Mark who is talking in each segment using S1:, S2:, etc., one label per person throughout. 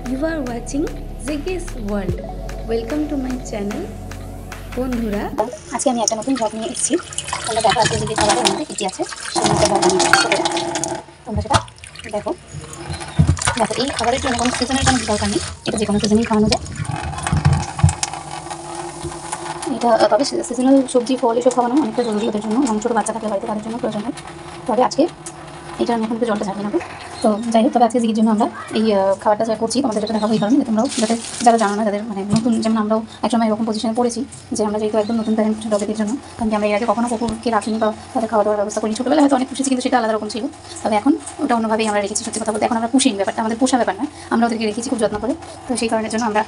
S1: You are watching Ziggy's World. Welcome to my channel. বন্ধুরা,
S2: আজকে আমি একটা নতুন ব্লগ নিয়ে এসেছি। তোমরা দেখো আজকে যদি খাবারের মধ্যে কী কী আছে সেই মধ্যে ব্লগ নিয়ে তোমরা সেটা দেখো। এই খাবারের জন্য কোনো সিজনের কোনো দরকার নেই, এটা যে কোনো সিজনেই খাওয়ানো যায়। এটা তবে সিজনাল সবজি ফল এসব খাওয়ানো অনেকটা জরুরি ওদের জন্য, এবং ছোটো বাচ্চা থাকলে বাড়িতে তাদের জন্য প্রয়োজন হয়। তবে আজকে এটা আমি এখন একটু জলটা ঝাঁকিয়ে নেবো। তো যাই হোক, তবে আজকে জিগির জন্য আমরা এই খাবারটা যা করছি তোমাদের যেটা দেখাবো এই কারণে, তোমরাও যাতে যারা জানো না, যাদের মানে নতুন, যেমন আমরাও একসময় এরকম পজিশনে পড়েছি যে আমরা যেহেতু একদম নতুন প্যারেন্ট ডগেদের জন্য, কারণ আমরা এর আগে কখনো কুকুরকে রাখিনি বা তাদের খাওয়া দাওয়ার ব্যবস্থা করি। ছোটোবেলায় হয়তো অনেক পুষেছি, কিন্তু সেটা আলাদা রকম ছিল। তবে এখন ওটা অন্যভাবেই আমরা রেখেছি। সত্যি কথা বলতে এখন আমরা পুষিনি, ব্যাপারটা আমাদের পোষা ব্যাপার না, আমরা ওদেরকে রেখেছি খুব যত্ন করে। তো সেই কারণের জন্য আমরা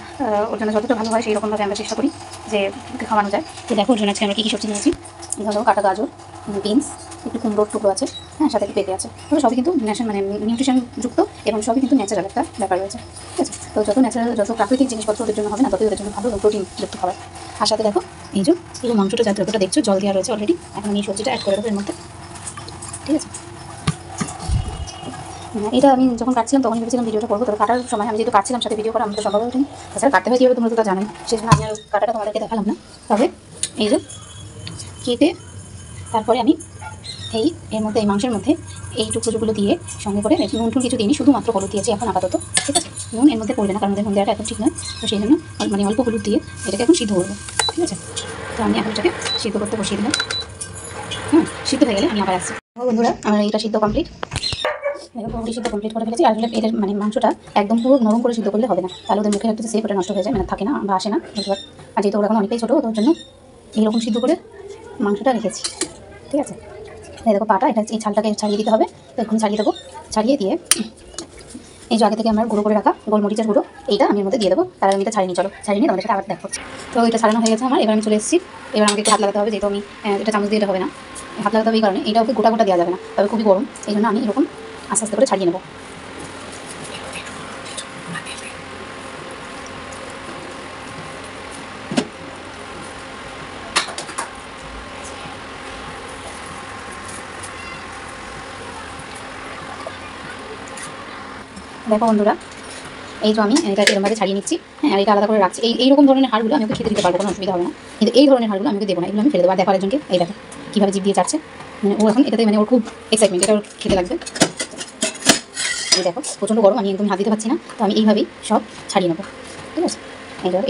S2: ওর জন্য যতটা ভালো হয় সেই রকমভাবে আমরা চেষ্টা করি যে ওকে খাওয়ানো যায়। তো দেখো ওর জন্য আজকে আমরা কী কী সবজি নিয়েছি। ধরো কাটা গাজর, বিনস, একটু কুমড়োর টুকরো আছে, হ্যাঁ, সাথে একটু পেঁপে আছে। তবে সবই কিন্তু মানে নিউট্রিশন যুক্ত এবং সবই কিন্তু ন্যাচারাল একটা ব্যাপার রয়েছে, ঠিক আছে। তো যত ন্যাচারাল, যত প্রাকৃতিক জিনিসপত্র ওদের জন্য হবে না, ততই ওদের জন্য ভালো প্রোটিন যুক্ত খাবার। আর সাথে দেখো এই যে পুরো মাংসটা যতটা দেখছো জল দেওয়া রয়েছে অলরেডি। এখন আমি এই সবজিটা অ্যাড করে দেবো এর মধ্যে, ঠিক আছে। এটা আমি যখন কাটছিলাম তখন ভেবেছিলাম ভিডিওটা করবো, তবে কাটার সময় আমি যেহেতু কাটছিলাম সাথে ভিডিও করা আমাদের সম্ভব হয়নি। তাছাড়া কাটতে হয় কীভাবে তোমরা তো তা জানোই, সেই জন্য আমি আর কাটাটা তোমাদেরকে দেখালাম না। তবে এই যে কেটে তারপরে আমি এর মধ্যে এই মাংসের মধ্যে এই টুকরোগুলো দিয়ে সঙ্গে করে নুন টুন কিছু দিইনি, শুধুমাত্র হলুদ দিয়েছি এখন আপাতত, ঠিক আছে। নুন এর মধ্যে পড়বে না, কারণ নুন দেওয়াটা একদম ঠিক নয়। তো সেই জন্য মানে অল্প হলুদ দিয়ে এটাকে এখন সিদ্ধ করবো, ঠিক আছে। তো আমি এখন এটাকে সিদ্ধ করতে বসিয়ে দিলাম। সিদ্ধ হয়ে গেলে আমি আবার আসছি। বন্ধুরা, আমার এটা সিদ্ধ কমপ্লিট, পুরোপুরি সিদ্ধ কমপ্লিট করে ফেলেছি। আর এদের মানে মাংসটা একদম পুরো নরম করে সিদ্ধ করলে হবে না, তাহলে ওদের মুখে একটা সেপ ওটা নষ্ট হয়ে যায়, মানে থাকে না বা আসে না। আর যেহেতু ওরা এখন অনেকটাই ছোটো, ওর জন্য এইরকম সিদ্ধ করে মাংসটা রেখেছি, ঠিক আছে। এই দেখো পাটা, এটা এই ছালটাকে ছাড়িয়ে দিতে হবে। তো এখন ছাড়িয়ে দেবো, ছাড়িয়ে দিয়ে এই যে আগে থেকে আমার গুঁড়ো করে রাখা গোলমরিচের গুঁড়ো, এইটা আমি এর মধ্যে দিয়ে দেবো। তার আমি এটা ছাড়িয়ে চলো, ছাড়িয়ে নিয়ে তোমাদের সাথে আবার দেখো। তো এটা ছাড়ানো হয়ে গেছে আমার, এবার আমি চলে এসেছি। এবার আমাকে একটু হাত লাগাতে হবে, যেহেতু আমি এটা চামচ দিয়ে এটা হবে না, হাত লাগাতে হবে। এই কারণে এটা ওকে গোটা গোটা দেওয়া যাবে না, তবে খুবই গরম, এই জন্য আমি এরকম আস্তে আস্তে করে ছাড়িয়ে নেবো। দেখো বন্ধুরা, এই তো আমি এটা এরকমভাবে ছাড়িয়ে নিচ্ছি, হ্যাঁ। আর এটা আলাদা করে রাখছি। এইরকম ধরনের হাড়গুলো আমি ওকে খেতে দিতে পারবো, কোনো অসুবিধা হবে না। কিন্তু এই ধরনের হাড়গুলো আমি ওকে দেবো না, এগুলো আমি ফেলে দেবো। আর দেখো আরেকজনকে, এই দেখো কীভাবে জিভ দিয়ে চাচ্ছে, মানে ও এখন এটাতে মানে ওর খুব এক্সাইটমেন্ট, এটা ওর খেতে লাগবে। এই দেখো প্রচণ্ড গরম, আমি একদম হাত দিতে পারছি না, তো আমি এইভাবেই সব ছাড়িয়ে নেবো, ঠিক আছে।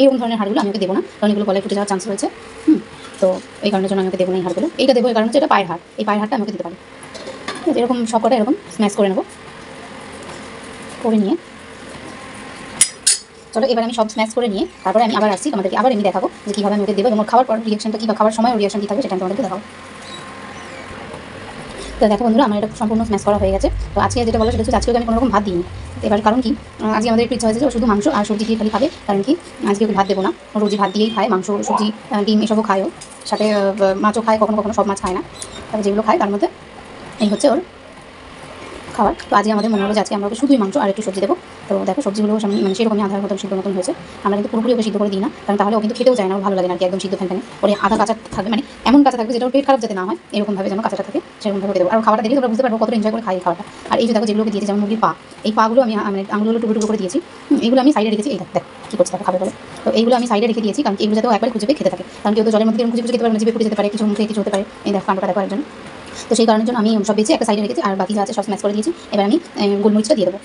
S2: এইরকম ধরনের হাড়গুলো আমি ওকে দেবো না, কারণ এগুলো গলায় ফুটে যাওয়ার চান্স রয়েছে। তো এই কারণের জন্য আমি ওকে দেবো না এই হাড়গুলো। এইটা দেবো এই কারণে হচ্ছে এটা পায়ের হাড়, এই পায়ের হাড়টা আমাকে দিতে পারি, ঠিক আছে। এরকম সব কটা এরকম স্ম্যাশ করে নেবো, করে নিয়ে চলো এবার আমি সব স্ম্যাশ করে নিয়ে তারপরে আমি আবার আসছি, তোমাদেরকে আবার এমনি দেখাবো যে কীভাবে আমি ওকে দেবো, এবং খাবার পর রিয়াকশনটা কী বা খাবার সময় রিয়াকশন কী থাকবে সেটা আমি তোমাদেরকে দেখাবো। তো দেখো বন্ধুরা, আমার এটা সম্পূর্ণ স্ম্যাশ করা হয়ে গেছে। তো আজকে যেটা বলো সেটা হচ্ছে আজকে আমি কোনোরকম ভাত দিইনি। এবার কারণ কি, আজকে আমাদের একটু ইচ্ছা হয়েছে যে শুধু মাংস আর সবজি দিয়ে খালি খাবে, কারণ কি আজকে ওকে ভাত দেবো না, রোজই ভাত দিয়েই খায়, মাংস সবজি ডিম এসবও খায়ও, সাথে মাছও খায়, কখনো কখনো সব মাছ খায় না, তবে যেগুলো খায় তার মধ্যে এই হচ্ছে ওর খাবার। তো আজকে আমাদের মনে হলো যে আজকে আমরা ওকে শুধুই মাংস আর একটু সবজি দেবো। তো দেখো সবজিগুলো মানে সেরকমই আধার মতন সিদ্ধ মতন হয়েছে। আমরা কিন্তু পুরোপুরি ওকে সিদ্ধ করে দিই না, কারণ তাহলে ও কিন্তু খেতেও যায় না, ভালো লাগে না আর কি। একদম সিদ্ধ ফ্যান ওরে আধা কাঁচা থাকবে, মানে এমন কাঁচা থাকবে যেটা ওর পেট খারাপ যাতে না হয়, এরকমভাবে যেন কাঁচাটা থাকে সেরকমভাবে দেবো। আর খাবারটা দেখলে তোমরা বুঝতে পারবো কতটা এনজয় করে খাই খাওয়াটা। আর এই যে দেখো যেগুলোকে দিয়েছি, যেমন মুরগির পা, এই পাগুলো আমি মানে আঙুলগুলো টুকরো টুকরো করে দিয়েছি, এগুলো আমি সাইডে রেখেছি। এই দেখ কী করছে দেখো খাবে বলে। তো এইগুলো আমি সাইডে রেখে দিয়েছি, কারণ এগুলো যাতে একবার খুঁজে খেতে থাকে, কারণ কেউ তো জলের মধ্যে খুঁজে খেতে পারে না, জিভে ফুটে যেতে পারে, কিছু মুখে কিছু হতে পারে। এই দেখো কাণ্ডটা দেখো একজন। তো সেই কারণের জন্য আমি সব বেঁচে একটা সাইডে রেখেছি, আর বাকি যা আছে সব স্ম্যাশ করে দিয়েছি। এবার আমি গোলমরিচটা দিয়ে দেবো।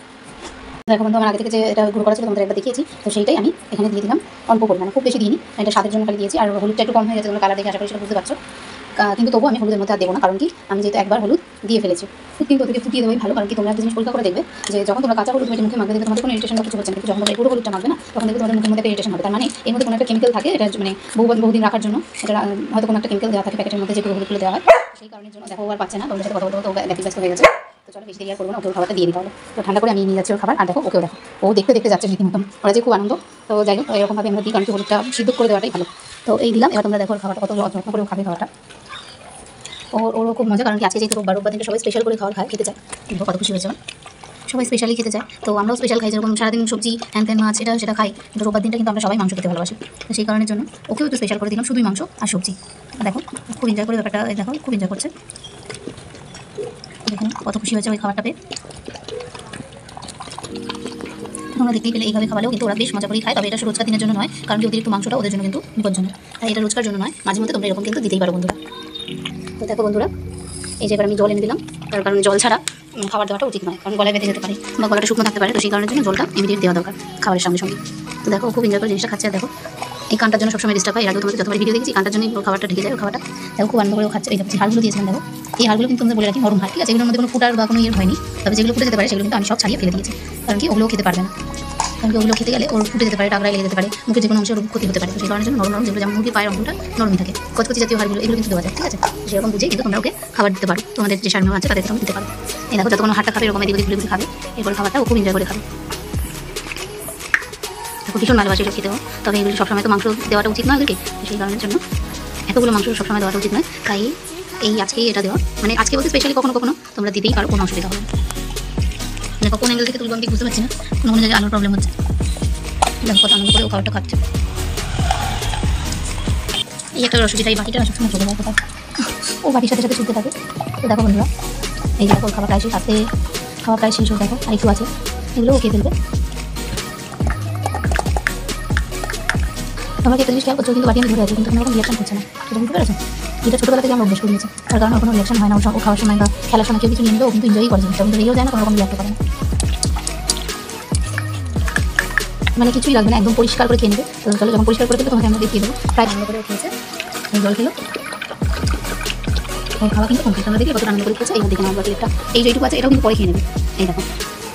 S2: দেখো বন্ধু, আমার আগে থেকে যে এটা গুঁড়ো করা ছিল তোমাদের একবার দেখিয়েছি, তো সেইটাই আমি এখানে দিয়ে দিলাম অল্প পরিমাণে, খুব বেশি দিইনি, এটা স্বাদের জন্য খালি দিয়েছি। আর হলুদটা একটু কম হয়ে গেছে, তোমরা কালার দেখে আশা করি সেটা বুঝতে পারছো। কিন্তু তবুও আমি হলুদের মধ্যে আর দেবো না, কারণ কি আমি যেহেতু একবার হলুদ দিয়ে ফেলেছি। কিন্তু ওদেরকে ফুটিয়ে দেবোই ভালো, কারণ কি তোমরা একটা জিনিস পরীক্ষা করে দেখবে যে যখন তোমরা কাঁচা হলুদ মুখে মাখবে দেখবে তোমাদের কোনো ইরিটেশন বা কিছু হচ্ছে না, কিন্তু যখন তোমরা গুঁড়ো হলুদটা মাখবে না তখন দেখবে তোমাদের মুখের মধ্যে একটা ইরিটেশন হবে। তার মানে এর মধ্যে কোনো একটা কেমিক্যাল থাকে, এটা মানে বহুদিন রাখার জন্য এটা হয়তো কোনো একটা কেমিক্যাল দেওয়া থাকে প্যাকেটের মধ্যে, যে গুঁড়ো হলুদগুলো দেওয়া হয়। সেই কারণের জন্য দেখো আর পাচ্ছে না, তোমাদের সাথে কথা বলতে বলতে ব্যতিব্যস্ত হয়ে গেছে। তো চলো বেশি দেরি আর করবো না, ওকে খাবারটা দিয়ে দিতে হবে। তো ঠান্ডা করে আমি নিয়ে যাচ্ছি ওর খাবার। আর দেখো ওকেও দেখো, ও দেখতে দেখতে যাচ্ছে রীতিমতন, ওরা যে খুব আনন্দ। তো যাই হোক এরকমভাবে আমরা দিই, কারণ কি হলুদটা সিদ্ধ করে দেওয়াটাই ভালো। তো এই দিলাম, এবার তোমরা দেখো খাবারটা কত যত্ন করে খাবে খাবারটা। ওরও খুব মজা, কারণ কি আজকে যেহেতু রোববার দিনটা সবাই স্পেশাল করে খাবার খায়, খেতে চায়, কিন্তু কত খুশি হয়েছে সবাই স্পেশালি খেতে চায়। তো আমরাও স্পেশাল খাই, যেরকম সারাদিন সবজি হ্যান মাছ এটা সেটা খাই, কিন্তু রোববার দিনটা কিন্তু আমরা সবাই মাংস খেতে ভালোবাসি। তো সেই কারণের জন্য ওকেও একটু স্পেশাল করে দিলাম, শুধুই মাংস আর সবজি। দেখো খুব এনজয় করে ব্যাপারটা, দেখো খুব এনজয় করছে, দেখুন কত খুশি হয়েছে ওই খাবারটা পেয়ে। তোমরা দেখতেই পেলে এইভাবে খাওয়ালেও কিন্তু ওরা বেশ মজা করেই খায়। তবে এটা রোজকার দিনের জন্য নয়, কারণ কি অতিরিক্ত মাংসটা ওদের জন্য কিন্তু বিপজ্জনক। তাই এটা রোজকার জন্য নয়, মাঝে মধ্যে তোমরা এরকম কিন্তু দিতেই পারো বন্ধুরা। তো দেখো বন্ধুরা, এই যে এবার আমি জল এনে দিলাম, তার কারণ জল ছাড়া খাবার দেওয়াটা উচিত নয়, কারণ গলায় বেঁধে যেতে পারে বা গলাটা শুকনো থাকতে পারে। তো সেই কারণের জন্য জলটা ইমিডিয়েট দেওয়া দরকার খাবারের সঙ্গে সঙ্গে। তো দেখো খুব এনজয় করে জিনিসটা খাচ্ছে। আর দেখো এই কানটার জন্য সবসময় ডিস্টার্ব হয়, এর আগে তোমাদের যতবার ভিডিও দেখেছি কানটার জন্যই খাবারটা ঢেকে যায়। ওর খাবারটা দেখো খুব আনন্দ করে খাচ্ছে। এই যে হাড়গুলো দিয়েছিলাম, দেখো এই হাড়গুলো কিন্তু তোমাদের বলে রাখি নরম হাড়, ঠিক আছে? এগুলোর মধ্যে কোনো ফুটার বা কোনো হয়নি। তবে যেগুলো ফুটে যেতে পারে সেগুলো কিন্তু আমি সব ছাড়িয়ে ফেলে দিয়েছি, কারণ কি ওগুলো খেতে পারবে না। কারণ কি ওগুলো খেতে গেলে ওর ফুটে যেতে পারে, টাকরায় লেগে যেতে পারে, মুখে যে কোনো অংশে ওর ক্ষতি হতে পারে। তো সেই কারণের জন্য নরম নরম যেগুলো, যেমন মুরগির পায়ের অংশটা নরমই থাকে, কচকচি জাতীয় হাড়গুলো এগুলো কিন্তু দেওয়া যায়, ঠিক আছে? সেরকম বুঝে কিন্তু তোমরা ওকে খাবার দিতে পারো, তোমাদের যে সারমেয় আছে তাদের তোমরা দিতে পারো। এই দেখো যতক্ষণ হাড়টা খাবে এরকম এদিকে ঘুরে ঘুরে খাবে, এরপর খাবারটা ও খুব এনজয় করে খাবে। দেখো ভীষণ ভালোবাসি এগুলো খেতেও। তবে এগুলো সবসময় তো মাংস দেওয়াটা উচিত নয় ওদেরকে, সেই কারণের জন্য এতগুলো মাংস সবসময় দেওয়াটা উচিত নয়। তাই এই আজকেই এটা দেওয়া, মানে আজকে বলতে স্পেশালি কখনো কখনো তোমরা দিতেই পারো, কোনো অসুবিধা হবে না। দেখো কোন অ্যাঙ্গেল থেকে তুলবো আমি ঠিক বুঝতে পারছি না, কোনো জায়গায় আলোর প্রবলেম হচ্ছে। দেখো কত আনন্দ করে ও খাবারটা খাচ্ছে। এই একটা রসুজিটা এই বাটিটা সবসময় চলে যায় কোথাও, ও বাটির সাথে সাথে ছুটতে থাকে। তো দেখো বন্ধুরা, এই দেখো খাবার প্রায় শেষ, আস্তে খাবার প্রায় শেষ, দেখো আর একটু আছে, এগুলো ও খেয়ে ফেলবে। তোমরা একটা জিনিস খেয়াল করছো, কিন্তু বাটি আমি ধরে আছে, কিন্তু কোনো রকম রিয়াকশন করছে না, সেটা বুঝতে পেরেছো? এটা ছোটোবেলা থেকে আমরা অভ্যাস করে নিয়েছি, তার কারণে কোনো রিয়াকশন হয় না। ও খাওয়ার সময় বা খেলার সময় কেউ কিছু নিয়ে নিলেও কিন্তু এনজয়ই করে জিনিসটা, কিন্তু রেগেও যায় না, কোনো রকম রিয়াক্ট করে না, মানে কিছুই লাগবে না, একদম পরিষ্কার করে খেয়ে নেবে। তো চলো যখন পরিষ্কার করে দেবে তোমাকে আমরা দেখিয়ে দেবো। প্রায় আনন্দ করে খেয়েছে, জল খেলো, খাওয়া কিন্তু কমপ্লিট। তোমরা দেখলে কত আনন্দ করে খেয়েছে। এইবার দেখে নাও প্লেটটা, এই যেটুকু আছে এটাও কিন্তু পরে খেয়ে নেবে। এই দেখো,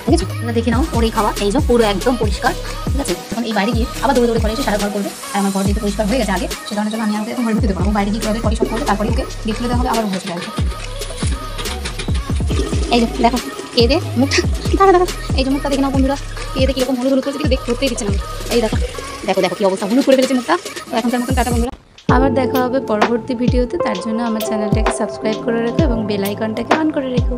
S2: ঠিক আছে? তোমরা দেখে নাও ওর এই খাওয়া, এই যে পুরো একদম পরিষ্কার, ঠিক আছে? এখন এই বাইরে গিয়ে আবার দৌড়ে দৌড়ে ঘরে এসে সারা ঘর করবে। আর আমার ঘর যেহেতু পরিষ্কার হয়ে গেছে আগে, সে কারণের জন্য আমি আমাকে এখন ঘরে ঢুকতে পারবো। বাইরে গিয়ে ঘরে পরিষ্কার করবে, তারপরে ওকে গেট খুলে দেওয়া হবে, আবার বসে যাবে। এই যে দেখো এদের মুখটা, দাঁড়া দাঁড়া, এই যে মুখটা দেখে নাও বন্ধুরা, এদের কিরকম হলুদ হলুদ করেছে, দেখতে ধরতেই দিচ্ছে না। এই দেখো দেখো দেখো কি অবস্থা, হলুদ করে ফেলেছে মুখটা। তো এখনকার মতন টাটা বন্ধুরা,
S1: আবার দেখা হবে পরবর্তী ভিডিওতে। তার জন্য আমার চ্যানেলটাকে সাবস্ক্রাইব করে রেখো এবং বেল আইকনটাকে অন করে রেখো।